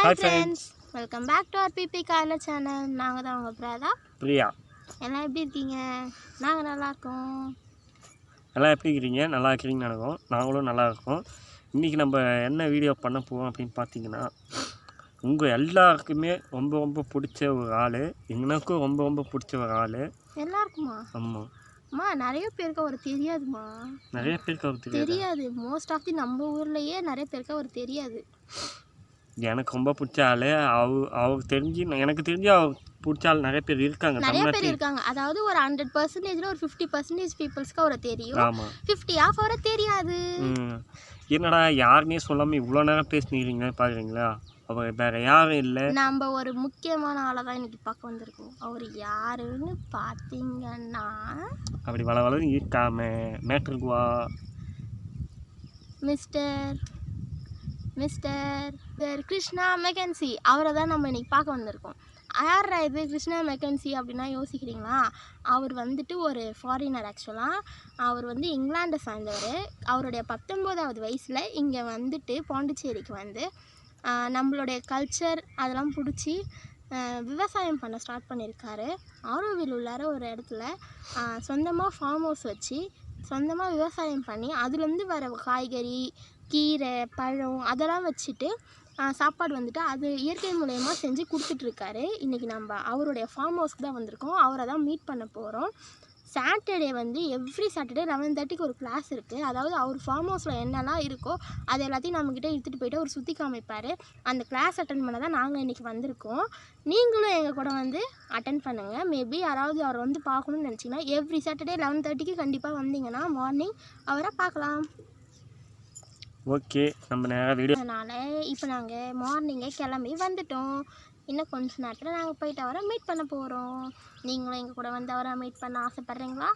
Hi friends, welcome back to our Ppkadhalar channel. நாங்க தான் உங்க prathapriya. எல்லாம் எப்படி இருக்கீங்க? நாங்க நல்லா இருக்கோம். எல்லாம் எப்படி இருக்கீங்க? நல்லா இருக்கீங்கன்னு நினைக்கிறோம். நாங்களும் நல்லா இருக்கோம். இன்றைக்கி நம்ம என்ன வீடியோ பண்ண போகிறோம் அப்படின்னு பார்த்தீங்கன்னா, உங்கள் எல்லாருக்குமே ரொம்ப பிடிச்ச ஒரு ஆள், எனக்கும் ரொம்ப பிடிச்ச ஒரு ஆள். எல்லாருக்குமா? ஆமாம். அம்மா நிறைய பேருக்கு அவர் தெரியாதுமா. நிறைய பேருக்கு அவர் தெரியாது. மோஸ்ட் ஆஃப் தி நம்ம ஊர்லேயே நிறைய பேருக்கு அவர் தெரியாது. எனக்கு ரொம்ப பிடிச்ச ஆள். அவருக்கு தெரிஞ்சு எனக்கு தெரிஞ்சு அவர் பிடிச்ச ஆள் நிறைய பேர் இருக்காங்க. நிறைய பேர் இருக்காங்க. அதாவது ஒரு 100%ல ஒரு 50% பீப்புள்ஸ்க்கு அவரை தெரியும். 50 ஆஃப் அவரை தெரியாது. என்னடா யாருன்னே சொல்லாமல் இவ்வளோ நேரம் பேசினீங்க பார்க்குறீங்களா? அவர் வேறு யாரும் இல்லை, நம்ம ஒரு முக்கியமான ஆளை தான் இன்னைக்கு பார்க்க வந்திருக்கோம். அவர் யாருன்னு பார்த்தீங்கன்னா, அப்படி வளர்ந்து இருக்காம மேட்ருக்குவா மிஸ்டர் கிருஷ்ணா McKenzie அவரை தான் நம்ம இன்னைக்கு பார்க்க வந்திருக்கோம். யார் இது கிருஷ்ணா McKenzie அப்படின்னா யோசிக்கிறீங்களா? அவர் வந்துட்டு ஒரு ஃபாரினர். ஆக்சுவலாக அவர் வந்து இங்கிலாண்டை சார்ந்தவர். அவருடைய 19வது வயசில் இங்கே வந்துட்டு பாண்டிச்சேரிக்கு வந்து நம்மளுடைய கல்ச்சர் அதெல்லாம் பிடிச்சி விவசாயம் பண்ண ஸ்டார்ட் பண்ணியிருக்காரு. ஆரோவில் உள்ளார ஒரு இடத்துல சொந்தமாக ஃபார்ம் ஹவுஸ் வச்சு சொந்தமாக விவசாயம் பண்ணி அதுலேருந்து வர காய்கறி, கீரை, பழம் அதெல்லாம் வச்சுட்டு சாப்பாடு வந்துட்டு அது இயற்கை மூலயமா செஞ்சு கொடுத்துட்ருக்காரு. இன்றைக்கி நம்ம அவருடைய ஃபார்ம் ஹவுஸ்க்கு தான் வந்திருக்கோம். அவரை தான் மீட் பண்ண போகிறோம். சாட்டர்டே வந்து எவ்ரி சாட்டர்டே 11:30க்கு ஒரு கிளாஸ் இருக்குது. அதாவது அவர் ஃபார்ம் ஹவுஸில் என்னெல்லாம் இருக்கோ அது எல்லாத்தையும் நம்மக்கிட்ட எடுத்துகிட்டு போய்ட்டு அவர் சுற்றி காமிப்பார். அந்த கிளாஸ் அட்டன் பண்ண தான் நாங்கள் இன்றைக்கி வந்திருக்கோம். நீங்களும் எங்கள் கூட வந்து அட்டன் பண்ணுங்கள். மேபி யாராவது அவர் வந்து பார்க்கணுன்னு நினச்சிங்கன்னா எவ்ரி சாட்டர்டே 11:30க்கு கண்டிப்பாக வந்தீங்கன்னா மார்னிங் அவரை பார்க்கலாம். ஓகே, நம்ம நேரம் வீடியோ. அதனால் இப்போ நாங்கள் மார்னிங்கே கிளம்பி வந்துட்டோம். இன்னும் கொஞ்சம் நேரத்தில் நாங்கள் போயிட்டு அவரை மீட் பண்ண போகிறோம். நீங்களும் எங்கள் கூட வந்து அவரை மீட் பண்ண ஆசைப்பட்றீங்களா?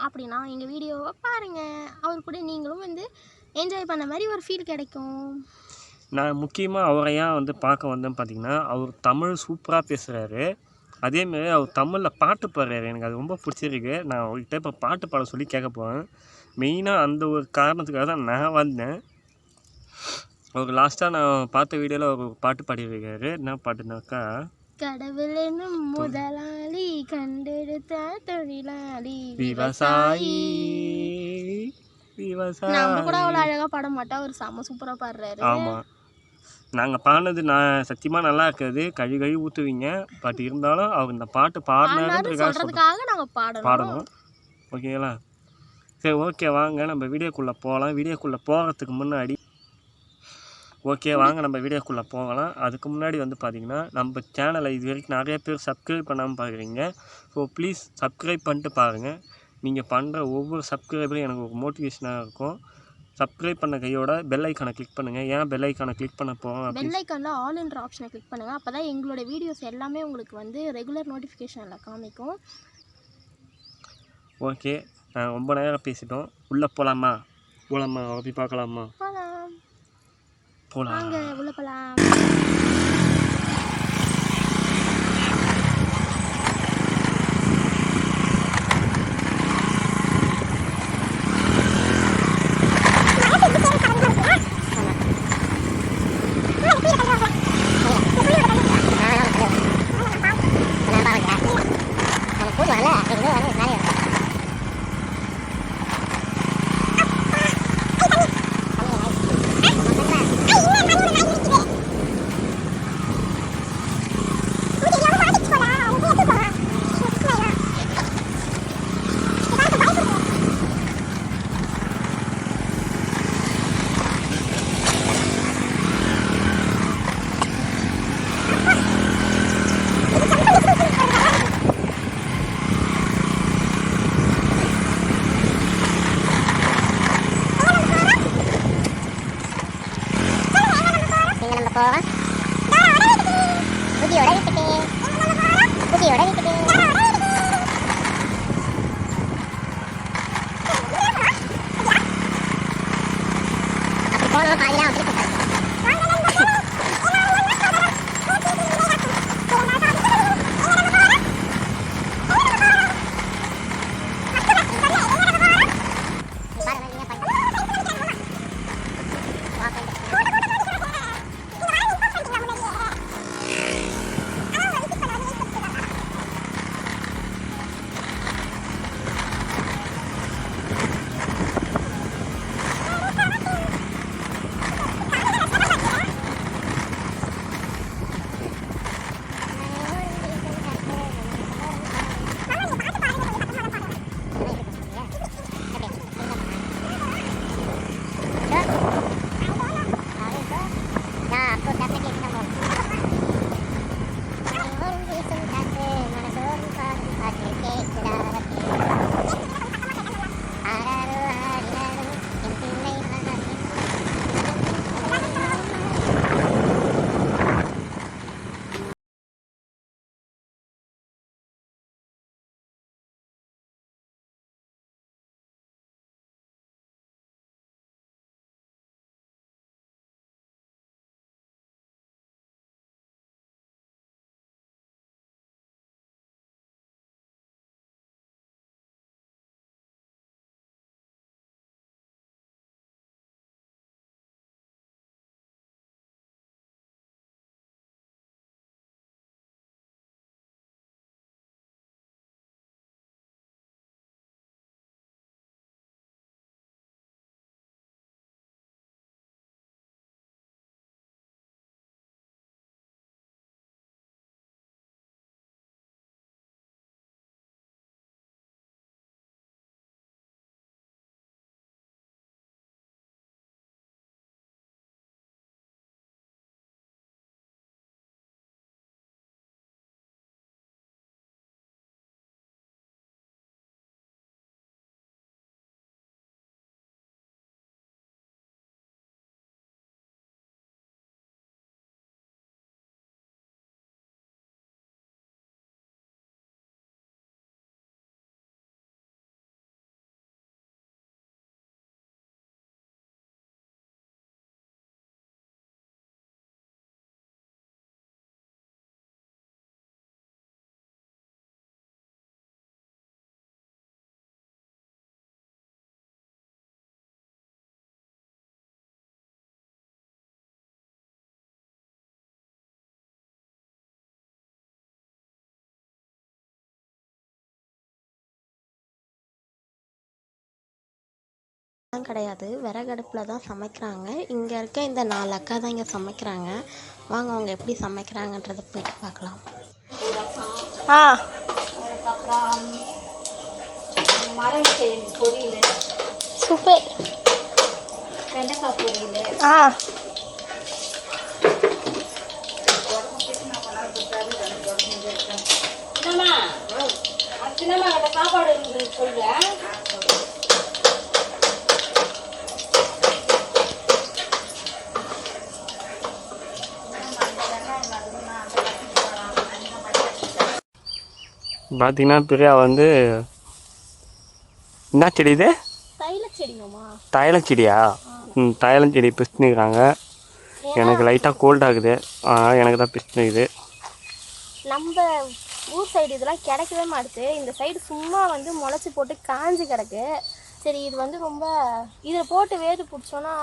அப்படின்னா எங்கள் வீடியோவை பாருங்கள். அவர் கூட நீங்களும் வந்து என்ஜாய் பண்ண மாதிரி ஒரு ஃபீல் கிடைக்கும். நான் முக்கியமாக அவரை ஏன் வந்து பார்க்க வந்தேன்னு பார்த்தீங்கன்னா, அவர் தமிழ் சூப்பராக பேசுகிறாரு. அதேமாரி அவர் தமிழில் பாட்டு பாடுறாரு. எனக்கு அது ரொம்ப பிடிச்சிருக்கு. நான் அவர்கிட்ட இப்போ பாட்டு பாட சொல்லி கேட்க போகிறேன். மெயினாக அந்த ஒரு காரணத்துக்காக தான் நான் வந்தேன். அவர் லாஸ்ட்டாக நான் பார்த்த வீடியோவில் ஒரு பாட்டு பாடியிருக்காரு. என்ன பாட்டுனாக்கா, கடவுள் என்னும் முதலாளி கண்டெடுத்த தொழிலாளி விவசாயி. நம்ம கூட அவ்வளோ அழகாக பாட மாட்டோம், அவர் செம்ம சூப்பராக பாடுறாரு. ஆமாம், நாங்கள் பாடினது நான் சத்தியமாக நல்லா இருக்காது, கழுவி ஊற்றுவீங்க. பட் இருந்தாலும் அவர் இந்த பாட்டு பாடுறதுக்காக நாங்கள் பாடணும். ஓகேங்களா? சரி, ஓகே, வாங்க நம்ம வீடியோக்குள்ளே போகலாம். வீடியோக்குள்ளே போகிறதுக்கு முன்னாடி நம்ம வீடியோக்குள்ளே போகலாம். அதுக்கு முன்னாடி வந்து பார்த்திங்கன்னா, நம்ம சேனலை இது வரைக்கும் நிறைய பேர் சப்ஸ்கிரைப் பண்ணாமல் பார்க்குறீங்க. ஸோ ப்ளீஸ் சப்ஸ்கிரைப் பண்ணிட்டு பாருங்கள். நீங்கள் பண்ணுற ஒவ்வொரு சப்ஸ்கிரைபரும் எனக்கு ஒரு மோட்டிவேஷனாக இருக்கும். சப்ஸ்கிரைப் பண்ண கையோட பெல் ஐக்கானை கிளிக் பண்ணுங்கள். ஏன் பெல் ஐக்கானை கிளிக் பண்ண போகிறோம்? பெல் ஐக்கானில் ஆல் என்ற ஆப்ஷனை கிளிக் பண்ணுங்கள். அப்போ தான் எங்களோட வீடியோஸ் எல்லாமே உங்களுக்கு வந்து ரெகுலர் நோட்டிஃபிகேஷனில் காமிக்கும். ஓகே, நான் ரொம்ப நேரம் பேசிட்டோம். உள்ளே போகலாமா அப்படி பார்க்கலாமா? போகலாம். உள்ள போகலாம். கிடையாது, விறகடுப்பில் தான் சமைக்கிறாங்க. இங்கே இருக்க இந்த 4 அக்கா தான் இங்கே சமைக்கிறாங்க. வாங்க அவங்க எப்படி சமைக்கிறாங்கன்றதை போயிட்டு பார்க்கலாம். சூப்பர். வெண்டைக்காய் பொரியல். சாப்பாடு சொல்ல. பார்த்தீங்கன்னா பிரியா வந்து என்ன செடி இது? தைலச்செடியா? தைலச்செடி பிடிச்சிருக்கிறாங்க. எனக்கு லைட்டாக கோல்ட் ஆகுது, எனக்கு தான் பிடிச்சிருக்குது. நம்ம ஊர் சைடு இதெல்லாம் கிடைக்கவே மாட்டுது. இந்த சைடு சும்மா வந்து முளைச்சி போட்டு காஞ்சி கிடக்கு. சரி, இது வந்து ரொம்ப இதில் போட்டு வேது பிடிச்சோன்னா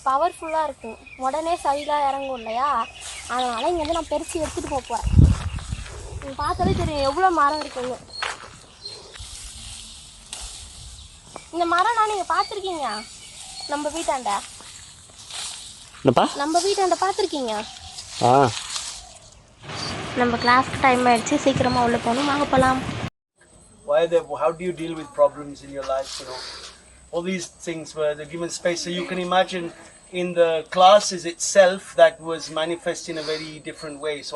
பவர்ஃபுல்லாக இருக்கும், உடனே சைடாக இறங்கும் இல்லையா? அதனால் இங்கேருந்து நான் பெருசு எடுத்துகிட்டு போகிறேன். நீங்கள் பார்த்தாலே தெரியும் எவ்வளோ மரம் இருக்குங்க. இந்த மரம்னா நீங்கள் பார்த்துருக்கீங்க நம்ம வீட்டாண்ட? நம்ம வீட்டாண்ட பார்த்துருக்கீங்க? நம்ம கிளாஸ் டைம் ஆயிடுச்சு, சீக்கிரமாக உள்ள போகணும். வாங்க போகலாம். How do you deal with problems in your life? All these things were the given space. So you can imagine in the classes itself that was manifest in a very different way. So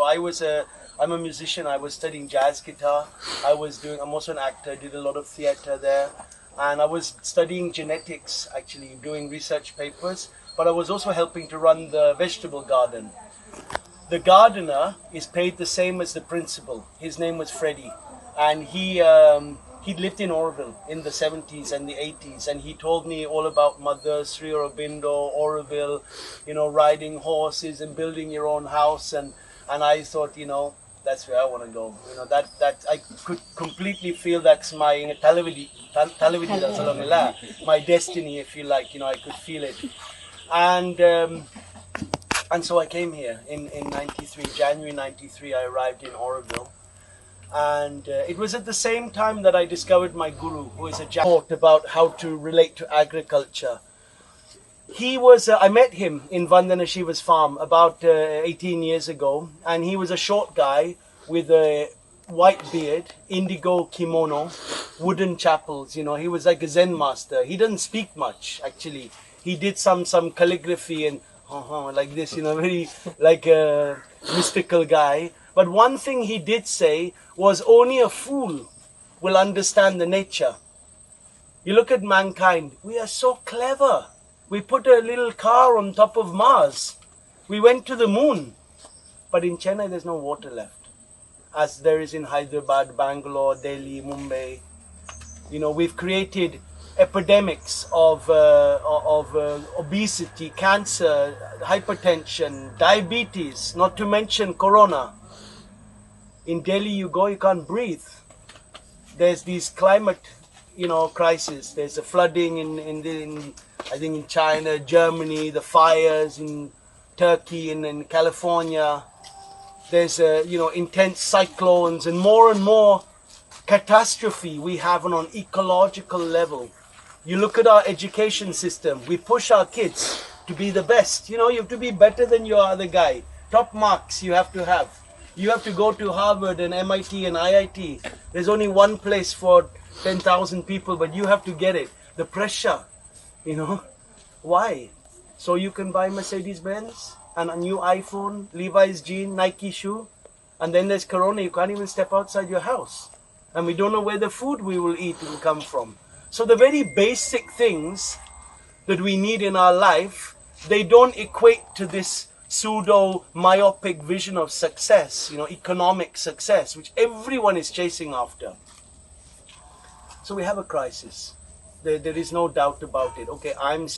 I'm a musician. I was studying jazz guitar. I'm also an actor. Did a lot of theatre there, and I was studying genetics, actually doing research papers. But I was also helping to run the vegetable garden. The gardener is paid the same as the principal. His name was Freddie, and he lived in Oroville in the 70s and the 80s, and he told me all about Mother, Sri Aurobindo, Oroville, riding horses and building your own house, and I thought, that's where I want to go. That I could completely feel that's my my destiny, if you like. I could feel it, and so I came here in 93, January 93. I arrived in Oroville, and it was at the same time that I discovered my guru, who is a taught about how to relate to agriculture. I met him in Vandana Shiva's farm about 18 years ago, and he was a short guy with a white beard, indigo kimono, wooden chapels. He was like a Zen master. He doesn't speak much, actually. He did some calligraphy and like this, very like a mystical guy. But one thing he did say was, only a fool will understand the nature. You look at mankind, we are so clever. We put a little car on top of Mars. We went to the moon. But in Chennai, there's no water left, as there is in Hyderabad, Bangalore, Delhi, Mumbai. We've created epidemics of obesity, cancer, hypertension, diabetes, not to mention corona. In Delhi, you go, you can't breathe. There's these climate, crisis. There's a flooding in I think in China, Germany, the fires in Turkey and in California. There's intense cyclones and more catastrophe we have on an ecological level. You look at our education system. We push our kids to be the best. You have to be better than your other guy. Top marks you have to have. You have to go to Harvard and MIT and IIT. There's only one place for 10,000 people, but you have to get it. The pressure, Why? So you can buy Mercedes-Benz and a new iPhone, Levi's jean, Nike shoe, and then there's corona. You can't even step outside your house. And we don't know where the food we will eat will come from. So the very basic things that we need in our life, they don't equate to this pseudo myopic vision of success, economic success, which everyone is chasing after. So we have a crisis. There is no doubt about it. Okay,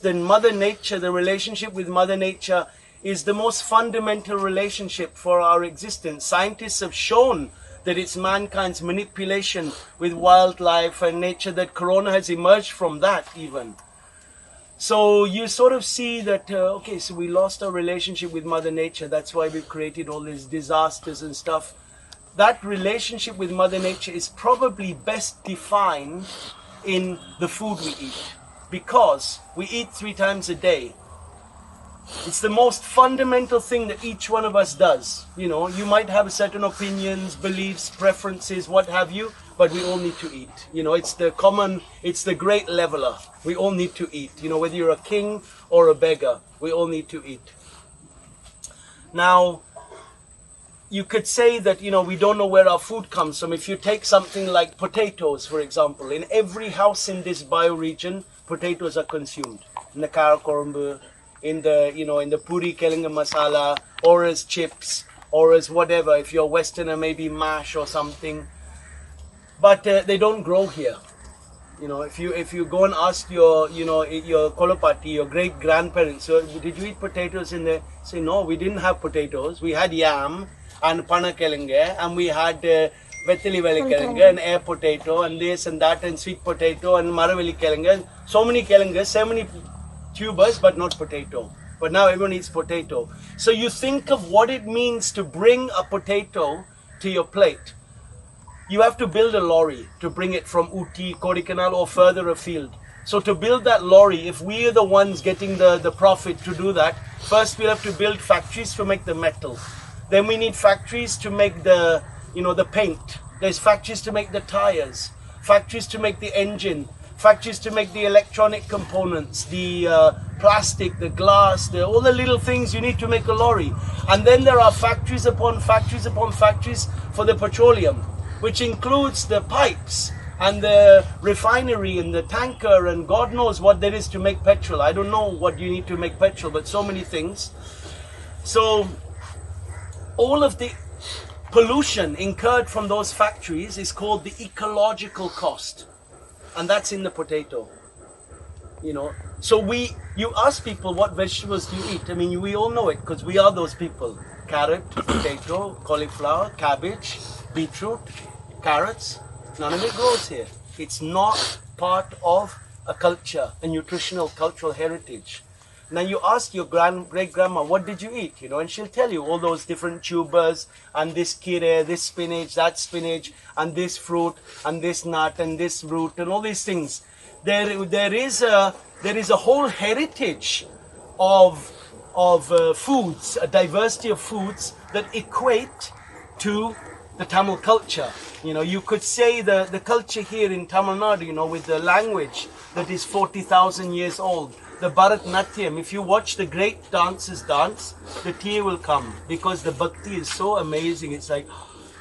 then Mother Nature, the relationship with Mother Nature is the most fundamental relationship for our existence. Scientists have shown that it's mankind's manipulation with wildlife and nature, that corona has emerged from that even. So you sort of see that, so we lost our relationship with Mother Nature. That's why we've created all these disasters and stuff. That relationship with Mother Nature is probably best defined in the food we eat. because we eat 3 times a day. It's the most fundamental thing that each one of us does. You know, you might have certain opinions, beliefs, preferences, what have you, but we all need to eat. You know, it's the great leveler. We all need to eat. You know, whether you're a king or a beggar, we all need to eat. Now, you could say that, you know, we don't know where our food comes from. If you take something like potatoes, for example, in every house in this bioregion, potatoes are consumed. In the Karakorumbu, in the puri kelinga masala, or as chips, or as whatever. If you're Westerner, maybe mash or something. But they don't grow here. You know, if you go and ask your kolopati, your great grandparents, so did you eat potatoes in there? Say no, we didn't have potatoes. We had yam and pana kelinga, and we had vettili veli kelinga and air potato and this and that and sweet potato and maraveli kelinga. So many kelingas, so many tubers, but not potato. But now everyone eats potato. So you think of what it means to bring a potato to your plate. You have to build a lorry to bring it from Uti, Kodaikanal or further afield. So to build that lorry, if we are the ones getting the profit to do that, first we'll have to build factories to make the metal. Then we need factories to make the paint. There's factories to make the tires, factories to make the engine, factories to make the electronic components, the plastic, the glass, all the little things you need to make a lorry. And then there are factories upon factories upon factories for the petroleum, which includes the pipes and the refinery and the tanker and God knows what there is to make petrol. I don't know what you need to make petrol, but so many things. So all of the pollution incurred from those factories is called the ecological cost. And that's in the potato, you know. So you ask people what vegetables do you eat. I mean, we all know it because we are those people. Carrot, potato, cauliflower, cabbage, beetroot, carrots. None of it grows here. It's not part of a culture, a nutritional cultural heritage. Now you ask your great-grandma, what did you eat? You know, and she'll tell you all those different tubers and this kire, this spinach, that spinach, and this fruit, and this nut, and this root, and all these things. There is a whole heritage of foods, a diversity of foods that equate to the Tamil culture. You know, you could say the culture here in Tamil Nadu, you know, with the language that is 40,000 years old. The Bharatnatyam, if you watch the great dancers dance, the tear will come because the bhakti is so amazing. It's like,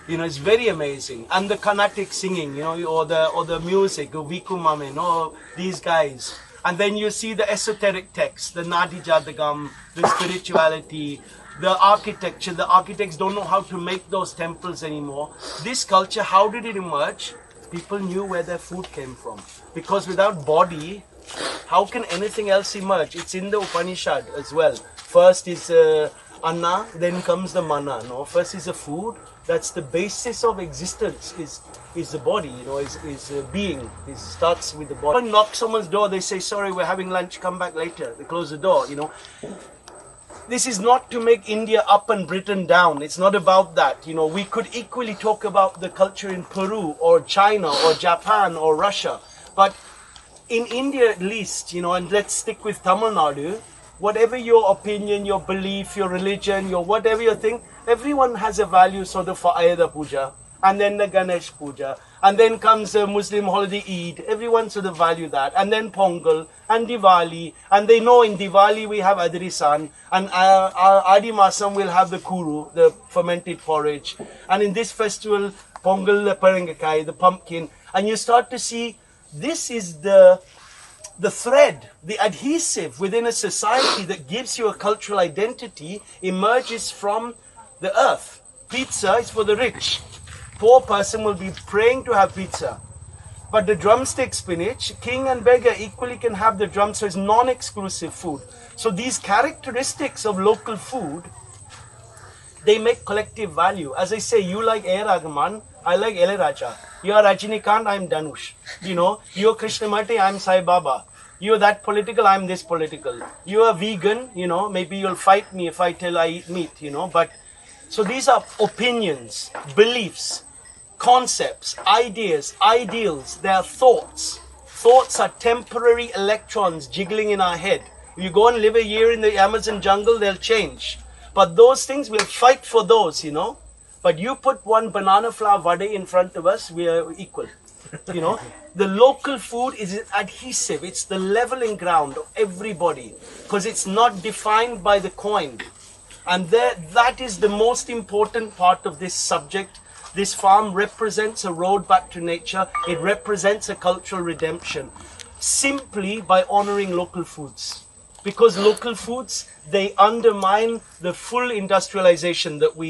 you know, it's very amazing. And the Carnatic singing, you know, or the music, Vikumame, you know, these guys. And then you see the esoteric texts, the Nadi Jadagam, the spirituality, the architecture. The architects don't know how to make those temples anymore. This culture, how did it emerge? People knew where their food came from. Because without body, how can anything else emerge? It's in the Upanishad as well. First is Anna, then comes the Mana. No, first is the food. That's the basis of existence. Is the body. You know, is being. It starts with the body. When knock someone's door, they say, "Sorry, we're having lunch. Come back later." They close the door. You know. This is not to make India up and Britain down. It's not about that. You know, we could equally talk about the culture in Peru or China or Japan or Russia, but in India at least, you know, and let's stick with Tamil Nadu, whatever your opinion, your belief, your religion, your whatever you think, everyone has a value sort of for Ayudha Puja, and then the Ganesh Puja, and then comes the Muslim holiday Eid, everyone sort of value that, and then Pongal, and Diwali, and they know in Diwali we have Adirisan, and Adi Masam will have the Kuru, the fermented porridge, and in this festival, Pongal, the Parangakai, the pumpkin, and you start to see this is the thread, the adhesive within a society that gives you a cultural identity emerges from the earth. Pizza is for the rich. Poor person will be praying to have pizza. But the drumstick spinach, king and beggar equally can have the drum, so it's non-exclusive food. So these characteristics of local food, they make collective value. As I say, you like A. Ragaman, I like Raja. You are Rajinikanth, I am Dhanush. You know, you are Krishnamurti, I am Sai Baba. You are that political, I am this political. You are vegan, you know, maybe you'll fight me if I tell I eat meat, you know. But so these are opinions, beliefs, concepts, ideas, ideals. They are thoughts, thoughts are temporary electrons jiggling in our head. If you go and live a year in the Amazon jungle, they'll change. But those things, we'll fight for those, you know. But you put one banana flour vade in front of us, we are equal. You know, the local food is adhesive. It's the leveling ground of everybody because it's not defined by the coin. And that is the most important part of this subject. This farm represents a road back to nature. It represents a cultural redemption simply by honoring local foods. Because local foods, they undermine the full industrialization that we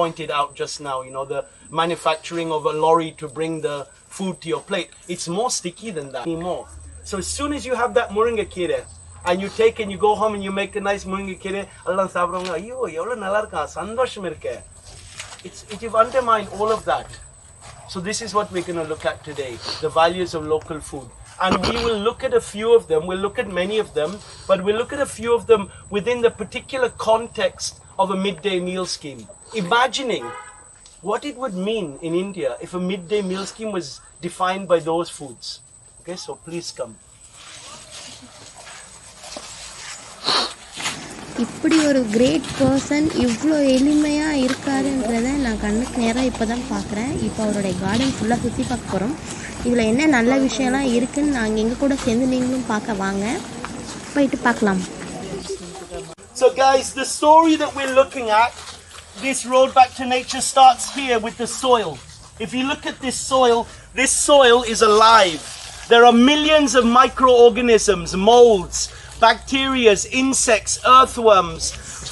pointed out just now. You know, the manufacturing of a lorry to bring the food to your plate. It's more sticky than that anymore. So as soon as you have that moringa kire, and you take and you go home and you make a nice moringa kire, Allah sabranga, ayyo, evlo nalla irukka, sandosham irukke. You've undermined all of that. So this is what we're going to look at today, the values of local food. And we will look at a few of them, we'll look at many of them, but we'll look at a few of them within the particular context of a midday meal scheme. Imagining what it would mean in India if a midday meal scheme was defined by those foods. Okay, so please come. இப்படி ஒரு great person இவ்வளோ எளிமையாக இருக்காருன்றதை நான் கண்ணுக்கு நேராக இப்போ தான் பார்க்குறேன். இப்போ அவருடைய கார்டன் ஃபுல்லாக சுற்றி பார்க்க போகிறோம். இதில் என்ன நல்ல விஷயம்லாம் இருக்குன்னு நாங்கள் எங்கள் கூட சேர்ந்து நீங்களும் பார்க்க வாங்க, போயிட்டு பார்க்கலாம். So guys, the story that we're looking at, this road back to nature starts here with the soil. If you look at this soil is alive. There are millions of microorganisms, molds, bacteria, insects, earthworms,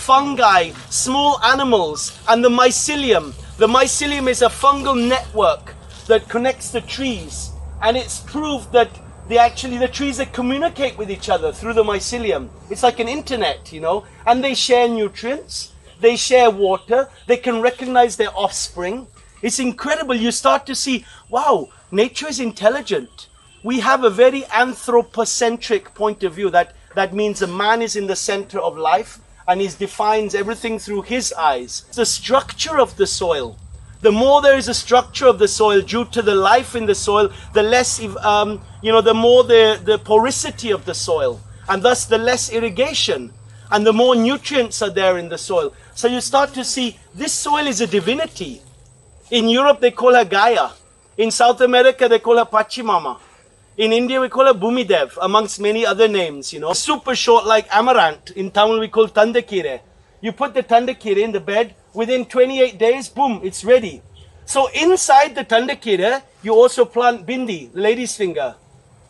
fungi, small animals, and the mycelium. The mycelium is a fungal network that connects the trees, and it's proved that the trees that communicate with each other through the mycelium. It's like an internet, you know, and they share nutrients, they share water, they can recognize their offspring. It's incredible. You start to see, wow, nature is intelligent. We have a very anthropocentric point of view. That means a man is in the center of life and he defines everything through his eyes. The structure of the soil. The more there is a structure of the soil due to the life in the soil, the less, the more the porosity of the soil, and thus the less irrigation, and the more nutrients are there in the soil. So you start to see this soil is a divinity. In Europe they call her Gaia. In South America they call her Pachimama. In India we call her Bhumidev, amongst many other names, you know. Super short like amaranth. In Tamil we call tandakire. You put the tandakire in the bed, within 28 days, boom, it's ready. So inside the tandakire, you also plant bindi, lady's finger.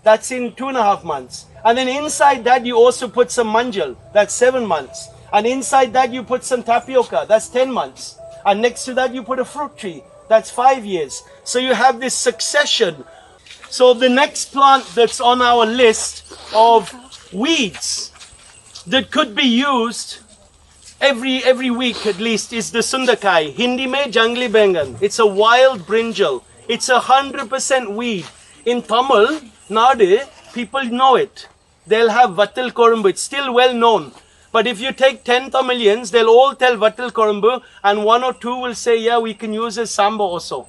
That's in 2.5 months. And then inside that you also put some manjal, that's 7 months. And inside that you put some tapioca, that's 10 months. And next to that you put a fruit tree, that's 5 years. So you have this succession. So the next plant that's on our list of weeds that could be used every week at least is the sundakai. Hindi mein jangli bengan. It's a wild brinjal. It's 100% weed. In Tamil Nadu, people know it. They'll have vattal korumbu. It's still well known. But if you take 10 Tamilians, they'll all tell vattal korumbu, and 1 or 2 will say, yeah, we can use as samba also.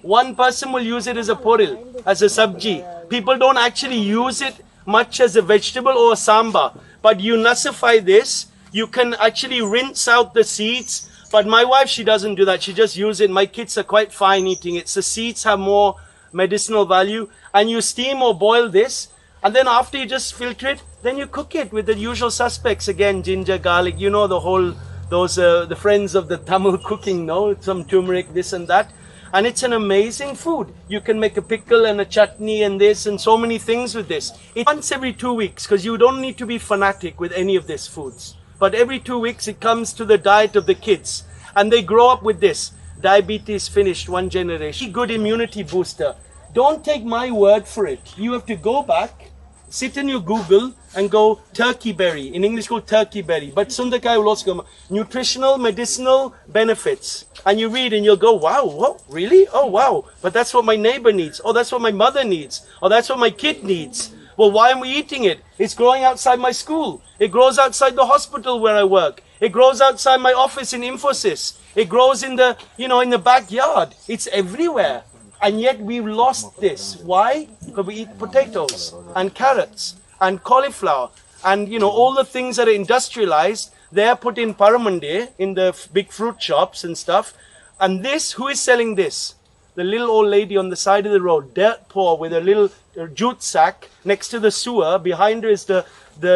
One person will use it as a poril, as a sabji. People don't actually use it much as a vegetable or a samba. But you nussify this, you can actually rinse out the seeds. But my wife, she doesn't do that. She just uses it. My kids are quite fine eating it. The seeds have more medicinal value. And you steam or boil this. And then after you just filter it, then you cook it with the usual suspects. Again, ginger, garlic, you know, the friends of the Tamil cooking, no? Some turmeric, this and that. And it's an amazing food. You can make a pickle and a chutney and this and so many things with this. It's once every 2 weeks, because you don't need to be fanatic with any of these foods. But every 2 weeks it comes to the diet of the kids. And they grow up with this. Diabetes finished, 1 generation. Good immunity booster. Don't take my word for it. You have to go back, sit in your Google and go turkey berry. In English called turkey berry. But sundakai will also go nutritional, medicinal benefits. And you read and you'll go, wow, what? Really? Oh, wow. But that's what my neighbor needs. Oh, that's what my mother needs. Oh, that's what my kid needs. Well, why am we eating it? It's growing outside my school. It grows outside the hospital where I work. It grows outside my office in Infosys. It grows in the backyard. It's everywhere. And yet we've lost this. Why? Because we eat potatoes and carrots and cauliflower and, you know, all the things that are industrialized, they're put in paramandi, in the big fruit shops and stuff. And this, who is selling this? The little old lady on the side of the road, dirt poor, with a little jute sack next to the sewer. Behind her is the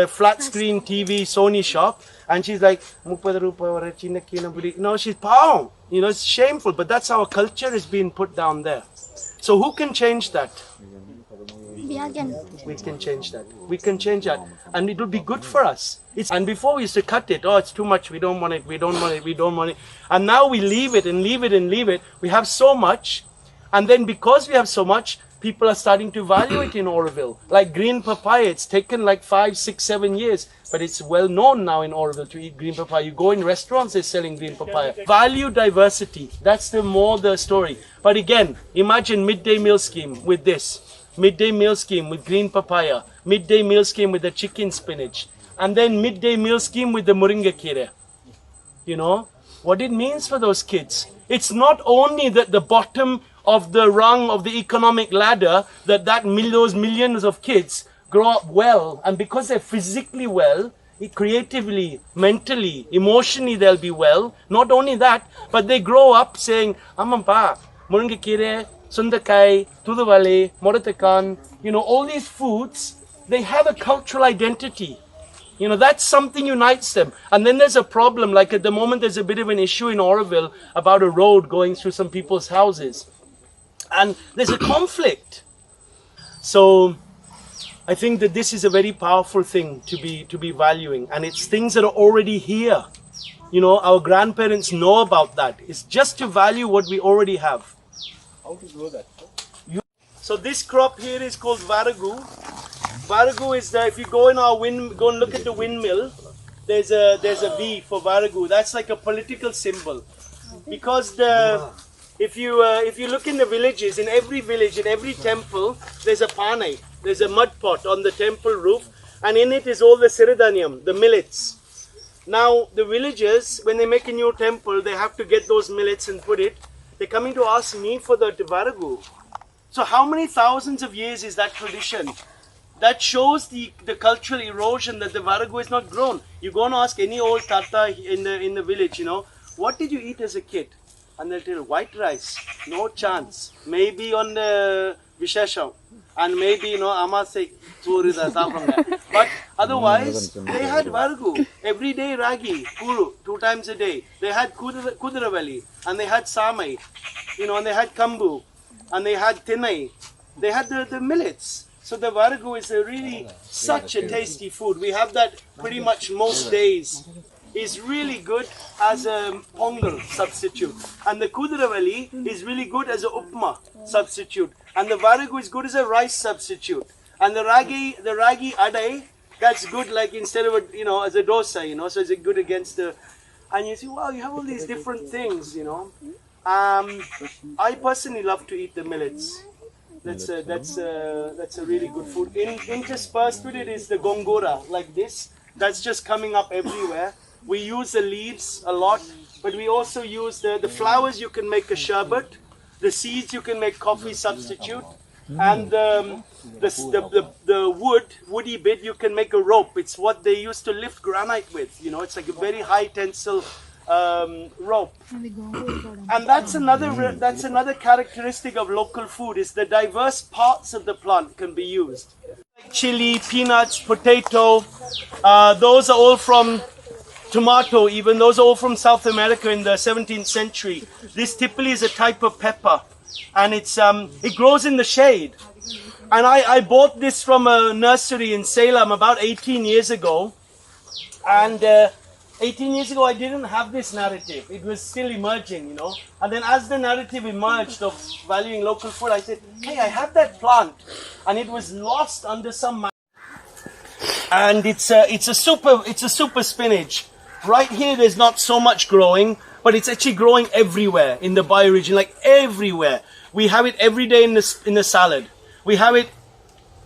flat screen TV Sony shop. And she's like, no, she's pow. You know, it's shameful, but that's our culture is being put down there. So who can change that? We can. We can change that. We can change that. And it will be good for us. And before we used to cut it, oh, it's too much, we don't want it, we don't want it, we don't want it. And now we leave it and leave it and leave it. We have so much. And then because we have so much, people are starting to value it in Oroville. Like green papaya, it's taken like 5, 6, 7 years. But it's well known now in Oroville to eat green papaya. You go in restaurants, they're selling green papaya. Value diversity. That's the story. But again, imagine midday meal scheme with this. Midday meal scheme with green papaya. Midday meal scheme with the chicken spinach. And then midday meal scheme with the moringa kire. You know, what it means for those kids. It's not only that the bottom of the rung of the economic ladder, those millions of kids grow up well, and because they're physically well, creatively, mentally, emotionally, they'll be well. Not only that, but they grow up saying, Amampa, moringa kire, sundakai, tuduvale, moratakan, you know, all these foods, they have a cultural identity. You know, that's something unites them. And then there's a problem, like at the moment there's a bit of an issue in Oroville about a road going through some people's houses. And there's a conflict. So I think that this is a very powerful thing to be valuing, and it's things that are already here. You know, our grandparents know about that. It's just to value what we already have. How to grow that? So this crop here is called varagu. Varagu is if you go in go and look at the windmill. There's a V for varagu. That's like a political symbol, because if you look in the villages, in every village, in every temple, there's a pane. There's a mud pot on the temple roof, and in it is all the siridhanyam, the millets. Now, the villagers, when they make a new temple, they have to get those millets and put it. They're coming to ask me for the varagu. So how many thousands of years is that tradition? That shows the cultural erosion, that the varagu is not grown. You go and ask any old tata in the village, you know, what did you eat as a kid? And they'll tell, white rice, no chance. Maybe on the Vishesham. And maybe, you know, Amma say, but otherwise, they had varagu. Every day ragi, kuru, 2 times a day. They had kudiravali, and they had samai, you know, and they had kambu, and they had tinai. They had the millets. So the varagu is really such a tasty food. We have that pretty much most days. Is really good as a pongal substitute, and the kudiravali is really good as a upma substitute, and the varagu is good as a rice substitute, and the ragi adai, that's good like instead of as a dosa, you know, so it's good against the. And you see, wow, you have all these different things, you know. I personally love to eat the millets. That's a really good food. Interspersed with it is the gongora, like this. That's just coming up everywhere. We use the leaves a lot, but we also use the flowers. You can make a sherbet. The seeds you can make coffee substitute, and the woody bit you can make a rope. It's what they used to lift granite with. You know, it's like a very high tensile rope. And that's another characteristic of local food, is the diverse parts of the plant can be used. Like chili, peanuts, potato. Those are all from. Tomato, even those are all from South America in the 17th century. This tipuli is a type of pepper, and it grows in the shade. And I bought this from a nursery in Salem about 18 years ago. And 18 years ago, I didn't have this narrative. It was still emerging, you know. And then as the narrative emerged of valuing local food, I said, hey, I have that plant. And it was lost under some. And it's a super spinach. Right here, there's not so much growing, but it's actually growing everywhere in the bioregion, like everywhere. We have it every day in the salad. We have it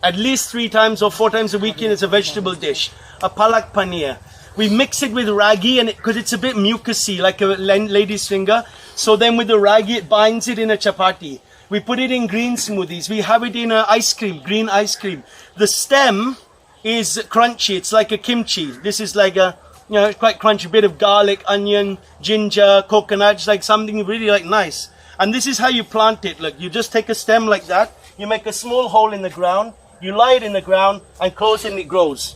at least 3 times or 4 times a week as a vegetable dish. A palak paneer. We mix it with ragi, and because it's a bit mucousy, like a lady's finger. So then with the ragi, it binds it in a chapati. We put it in green smoothies. We have it in ice cream, green ice cream. The stem is crunchy. It's like a kimchi. This is like a, quite crunchy, bit of garlic, onion, ginger, coconut. It's like something really like nice. And this is how you plant it. Look, you just take a stem like that. You make a small hole in the ground. You lie it in the ground and close it and it grows.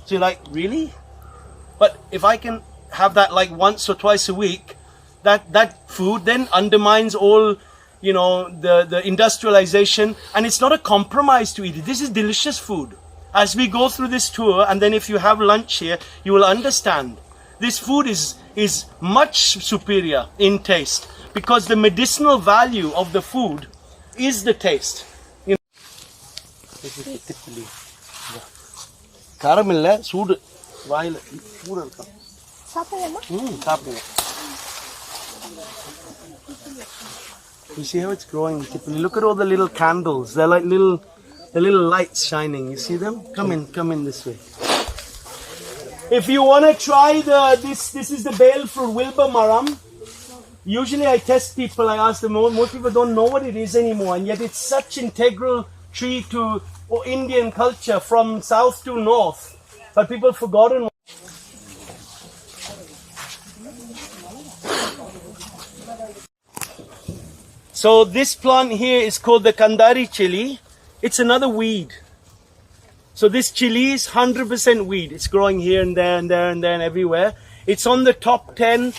So you're like, really? But if I can have that like once or twice a week, that food then undermines all, the industrialization, and it's not a compromise to eat it. This is delicious food. As we go through this tour, and then if you have lunch here, you will understand. This food is much superior in taste because the medicinal value of the food is the taste. காரமில்ல சூடு வாயில சூடு இருக்கும் சாப்பிடலாமா சாப்பிடுங்க. You see how it's growing? Look at all the little candles. They're like the little lights shining. You see them? Come in this way. If you want to try this is the bale fruit, Wilbur maram. Usually I test people. I ask them. Most people don't know what it is anymore, and yet it's such integral tree to Indian culture from south to north. But people forgotten. So this plant here is called the Kandari chili. It's another weed. So this chili is 100% weed. It's growing here and there and there and there and everywhere. It's on the top 10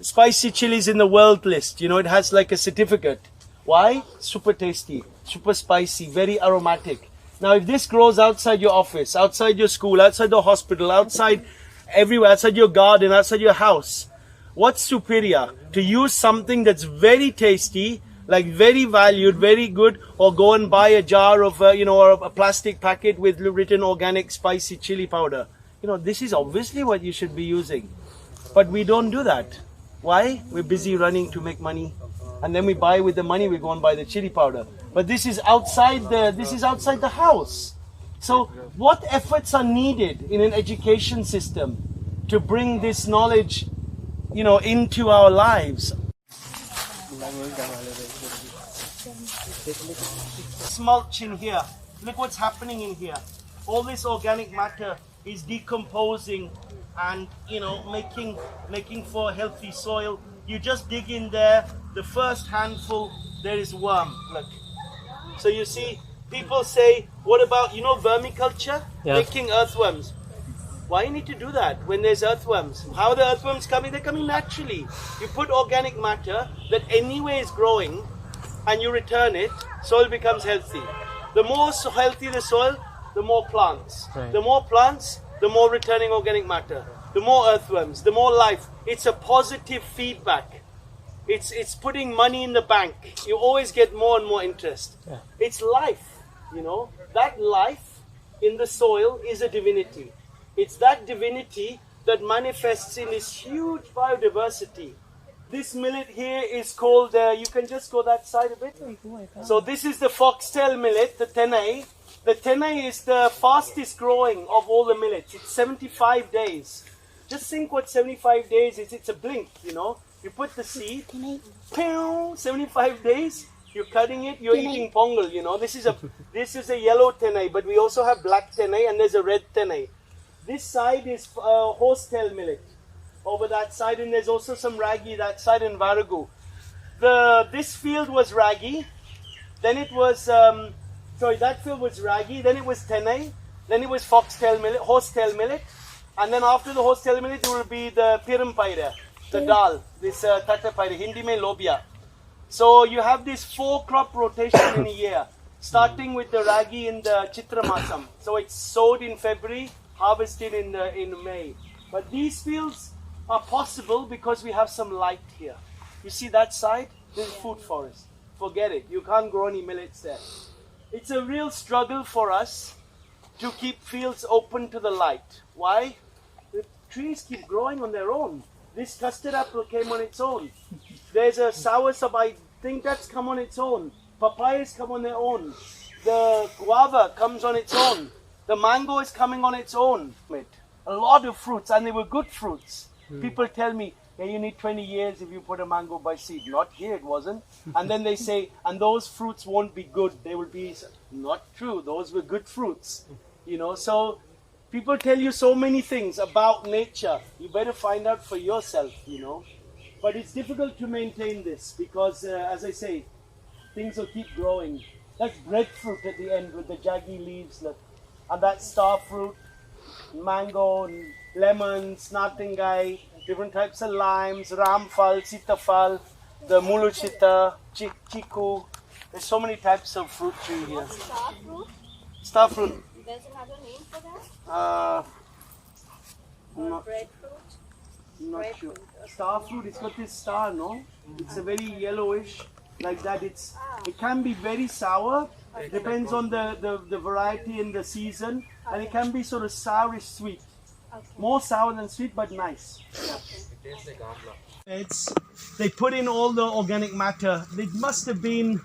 spicy chilies in the world list. It has like a certificate. Why? Super tasty, super spicy, very aromatic. Now if this grows outside your office, outside your school, outside the hospital, outside everywhere, outside your garden, outside your house, what's superior? To use something that's very tasty, like very valued, very good, or go and buy a jar of, or a plastic packet with written organic spicy chili powder. This is obviously what you should be using. But we don't do that. Why? We're busy running to make money. And then we buy with the money, we go and buy the chili powder. But this is outside the house. So what efforts are needed in an education system to bring this knowledge, into our lives? Mulch in here. Look what's happening in here. All this organic matter is decomposing and making for healthy soil. You just dig in there, the first handful, there is worm. Look. So you see, people say, what about, vermiculture? Yeah. Making earthworms. Why you need to do that when there's earthworms? How are the earthworms coming? They're coming naturally. You put organic matter that anyway is growing and you return it, soil becomes healthy. The more healthy the soil, the more plants. Right. The more plants, the more returning organic matter. The more earthworms, the more life. It's a positive feedback. It's putting money in the bank. You always get more and more interest. Yeah. It's life, That life in the soil is a divinity. It's that divinity that manifests in this huge biodiversity. This millet here is called, you can just go that side a bit. So this is the Foxtel millet, the tenai. The tenai is the fastest growing of all the millets. It's 75 days. Just think what 75 days is. It's a blink, You put the seed, 75 days, you're cutting it, you're eating pongal, This is a yellow tenai, but we also have black tenai and there's a red tenai. This side is horsetail millet. Over that side, and there's also some ragi that side in Varagu. This field was ragi, then it was, that field was ragi, then it was tenai, then it was foxtail millet, horsetail millet, and then after the horsetail millet, it will be the parampariya, the dal, this prathapriya, Hindi mein lobia. So you have this 4-crop rotation in a year, starting with the ragi in the Chitra Masam. So it's sowed in February, harvested in May. But these fields are possible because we have some light here. You see that side? This is food forest. Forget it. You can't grow any millets there. It's a real struggle for us to keep fields open to the light. Why? The trees keep growing on their own. This custard apple came on its own. There's a sour sab, I think that's come on its own. Papayas come on their own. The guava comes on its own. The mango is coming on its own. A lot of fruits, and they were good fruits. People tell me, Yeah, you need 20 years if you put a mango by seed. Not here, it wasn't. And then they say, and those fruits won't be good. They will be not true. Those were good fruits. You know, so people tell you so many things about nature. You better find out for yourself, you know. But it's difficult to maintain this because, as I say, things will keep growing. That's breadfruit at the end with the jaggy leaves. Look. And that's star fruit, mango, lemons, natingai, different types of limes, ramphal, sitafal, the muluchita, chiku. There's so many types of fruit tree here. Star fruit? Star fruit. There's another name for that? Breadfruit? Not sure. Star fruit, it's got this star, no? It's a very yellowish, like that. It can be very sour. It depends on the variety and the season. And it can be sort of sourish sweet. More sour than sweet, but nice. They put in all the organic matter. It must have been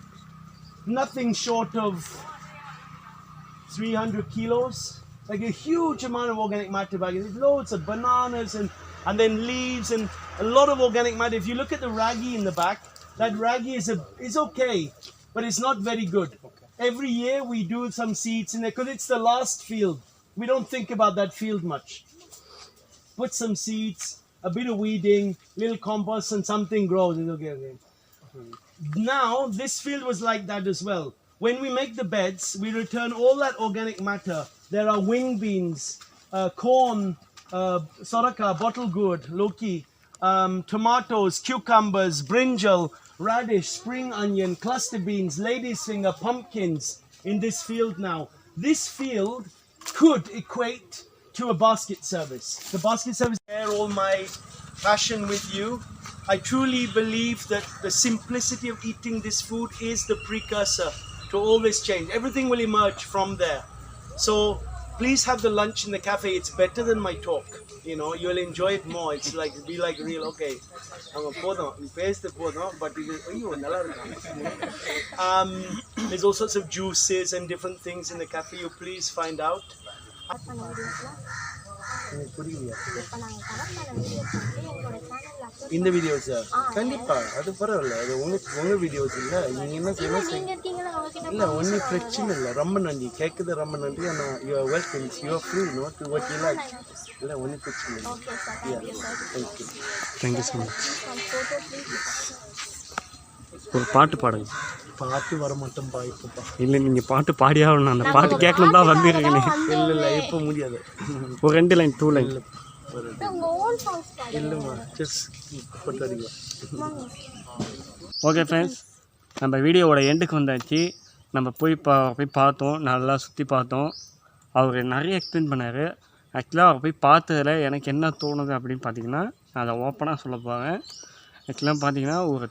nothing short of 300 kilos. Like a huge amount of organic matter back. There's loads of bananas and then leaves and a lot of organic matter. If you look at the ragi in the back, that ragi is okay, but it's not very good. Every year we do some seeds in there because it's the last field. We don't think about that field much. Put some seeds, a bit of weeding, little compost, and something grows. It's okay. Now this field was like that as well. When we make the beds, we return all that organic matter. There are wing beans, corn, soraka, bottle gourd, loki, tomatoes, cucumbers, brinjal, radish, spring onion, cluster beans, lady's finger, pumpkins in this field now. This field could equate to a basket service. The basket service, share all my passion with you. I truly believe that the simplicity of eating this food is the precursor to all this change. Everything will emerge from there. So please have the lunch in the cafe. It's better than my talk. You know, you'll enjoy it more. It's like, be like real, okay. But there's all sorts of juices and different things in the cafe. You please find out. இந்த videos கண்டிப்பா அது பரவாயில்ல அது உங்க videos இல்ல நீங்க என்ன famous இல்ல ஒன்னும் பிரச்சனை இல்ல ரொம்ப நன்றி கேட்குது ரொம்ப நன்றி ஆனால் you are welcome you are free no to what you like இல்ல ஒன்னும் பிரச்சனை இல்லை தேங்க்யூ ஸோ மச். ஒரு பாட்டு பாடுங்க. பாட்டு வர மாட்டோம் பாய்ப்பா. இல்லை நீங்கள் பாட்டு பாடியாகணும், அந்த பாட்டு கேட்கணும் தான் வந்துருக்கீங்க. இல்லை இல்லை இப்போ முடியாது. ஒரு 2 லைன் 2 லைன் இல்லைம்மா ஜஸ்ட் போட்டு. ஓகே ஃப்ரெண்ட்ஸ், நம்ம வீடியோவோட எண்டுக்கு வந்தாச்சு. நம்ம போய் பார்த்தோம், நல்லா சுற்றி பார்த்தோம். அவர் நிறைய எக்ஸ்பிளைன் பண்ணார். ஆக்சுவலாக அவர் போய் பார்த்ததில் எனக்கு என்ன தோணுது அப்படின்னு பார்த்தீங்கன்னா, நான் அதை ஓப்பனாக சொல்ல போகிறேன். ஆக்சுவலாக பார்த்தீங்கன்னா ஒரு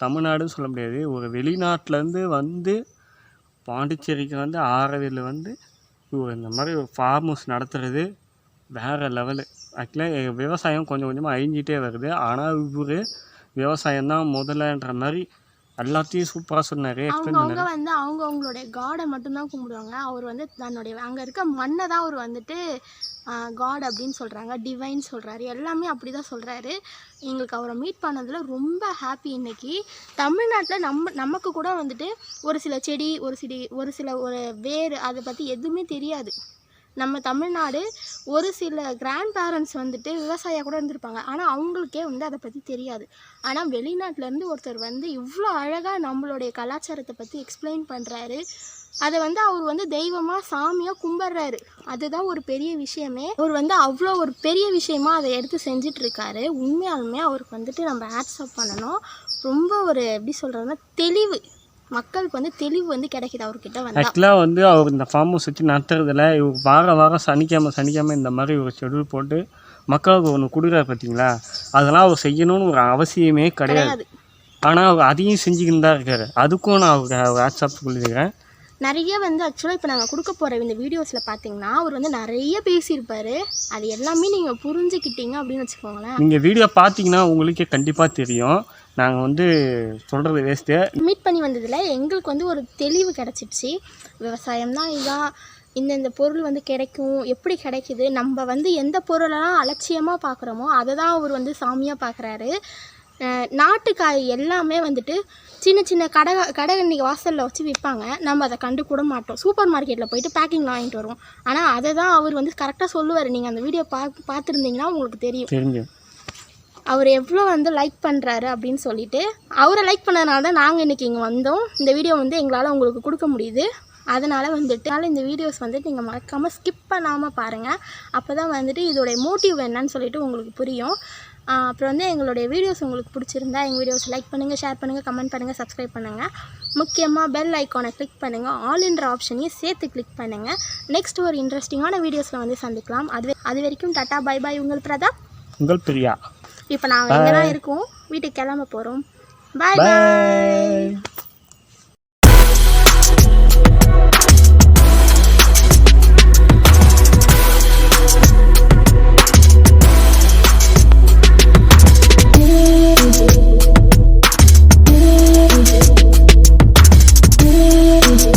தமிழ்நாடுன்னு சொல்ல முடியாது, ஒரு வெளிநாட்டிலேருந்து வந்து பாண்டிச்சேரிக்கு வந்து ஆரவியில் வந்து இந்த மாதிரி ஒரு ஃபார்ம் ஹவுஸ் நடத்துகிறது வேறு லெவலு. ஆக்சுவலாக விவசாயம் கொஞ்சம் கொஞ்சமாக அழிஞ்சிட்டே வருது, ஆனால் இவர் விவசாயம்தான் முதல்லன்ற மாதிரி எல்லாத்தையும் சூப்பராக சொன்னார், எக்ஸ்பிளைன் பண்ணார். அவங்க வந்து அவங்களுடைய காடை மட்டும்தான் கும்பிடுவாங்க. அவர் வந்து தன்னுடைய அங்கே இருக்க மண்ணை தான் அவர் வந்துட்டு காட் அப்படின்னு சொல்கிறாங்க, டிவைன் சொல்கிறாரு, எல்லாமே அப்படி தான் சொல்கிறாரு. எங்களுக்கு அவரை மீட் பண்ணதில் ரொம்ப ஹாப்பி. இன்றைக்கி தமிழ்நாட்டில் நமக்கு கூட வந்துட்டு ஒரு சில செடி ஒரு சில வேர் அதை பற்றி எதுவுமே தெரியாது. நம்ம தமிழ்நாடு ஒரு சில கிராண்ட் பேரண்ட்ஸ் வந்துட்டு விவசாயியாக கூட இருந்திருப்பாங்க, ஆனால் அவங்களுக்கே வந்து அதை பற்றி தெரியாது. ஆனால் வெளிநாட்டிலேருந்து ஒருத்தர் வந்து இவ்வளோ அழகாக நம்மளுடைய கலாச்சாரத்தை பற்றி எக்ஸ்பிளைன் பண்ணுறாரு. அதை வந்து அவர் வந்து தெய்வமாக சாமியாக கும்பிட்றாரு. அதுதான் ஒரு பெரிய விஷயமே. அவர் வந்து அவ்வளோ ஒரு பெரிய விஷயமா அதை எடுத்து செஞ்சிட்ருக்காரு. உண்மையாலுமே அவருக்கு வந்துட்டு நம்ம ஹேட்ஸ் ஆஃப் பண்ணணும். ரொம்ப ஒரு எப்படி சொல்கிறதுனா தெளிவு, மக்களுக்கு வந்து தெளிவு வந்து கிடைக்கிது அவர்கிட்ட வந்து. ஆக்சுவலாக வந்து அவர் இந்த ஃபார்ம் ஹவுஸ் வச்சு நடத்துறதுல இவர் வாரம் சனிக்கிழமை இந்த மாதிரி ஒரு ஷெடியூல் போட்டு மக்களுக்கு ஒன்று கொடுக்குறாரு பார்த்தீங்களா, அதெல்லாம் அவர் செய்யணும்னு ஒரு அவசியமே கிடையாது. ஆனால் அவர் அதையும் செஞ்சுக்கிட்டு தான் இருக்காரு. அதுக்கும் நான் அவருக்கு வாட்ஸ்அப் சொல்லியிருக்கிறேன். நிறைய வந்து ஆக்சுவலாக இப்போ நாங்கள் கொடுக்க போகிற இந்த வீடியோஸில் பார்த்தீங்கன்னா அவர் வந்து நிறைய பேசியிருப்பார். அது எல்லாமே நீங்கள் புரிஞ்சுக்கிட்டீங்க அப்படின்னு வச்சுக்கோங்களேன். நீங்கள் வீடியோ பார்த்தீங்கன்னா உங்களுக்கே கண்டிப்பாக தெரியும். நாங்கள் வந்து சொல்கிறது வேஸ்ட்டு. மீட் பண்ணி வந்ததில் எங்களுக்கு வந்து ஒரு தெளிவு கிடச்சிடுச்சு. விவசாயம் தான் இதுதான், இந்த பொருள் வந்து கிடைக்கும், எப்படி கிடைக்குது, நம்ம வந்து எந்த பொருளெல்லாம் அலட்சியமாக பார்க்குறோமோ அதை தான் அவர் வந்து சாமியாக பார்க்குறாரு. நாட்டுக்காய் எல்லாமே வந்துட்டு சின்ன சின்ன கடை இன்றைக்கி வாசலில் வச்சு விற்பாங்க, நம்ம அதை கண்டு கூட மாட்டோம். சூப்பர் மார்க்கெட்டில் போயிட்டு பேக்கிங்லாம் வாங்கிட்டு வருவோம். ஆனால் அதை தான் அவர் வந்து கரெக்டாக சொல்லுவார். நீங்கள் அந்த வீடியோ பார்த்துருந்தீங்கன்னா உங்களுக்கு தெரியும் அவர் எவ்வளோ வந்து லைக் பண்ணுறாரு அப்படின்னு சொல்லிட்டு. அவரை லைக் பண்ணதுனால தான் நாங்கள் இன்றைக்கி இங்கே வந்தோம். இந்த வீடியோ வந்து எங்களால் உங்களுக்கு கொடுக்க முடியுது. அதனால் வந்துட்டு இந்த வீடியோஸ் வந்துட்டு நீங்கள் மறக்காமல் ஸ்கிப் பண்ணாமல் பாருங்கள். அப்போ தான் வந்துட்டு இதோடைய மோட்டிவ் என்னன்னு சொல்லிட்டு உங்களுக்கு புரியும். அப்புறம் வந்து எங்களுடைய வீடியோஸ் உங்களுக்கு பிடிச்சிருந்தா எங்கள் வீடியோஸ் லைக் பண்ணுங்கள், ஷேர் பண்ணுங்கள், கமெண்ட் பண்ணுங்கள், சப்ஸ்கிரைப் பண்ணுங்கள். முக்கியமாக பெல் ஐக்கானை கிளிக் பண்ணுங்கள், ஆல்ன்ற ஆப்ஷனையும் சேர்த்து கிளிக் பண்ணுங்கள். நெக்ஸ்ட் ஒரு இன்ட்ரெஸ்டிங்கான வீடியோஸில் வந்து சந்திக்கலாம். அது வரைக்கும் டாட்டா பை பாய். உங்கள் பிரதாப், உங்கள் பிரியா. இப்போ நாங்கள் எங்கே தான் இருக்கோம், வீட்டுக்கு கிளம்ப போகிறோம். பாய் பாய்.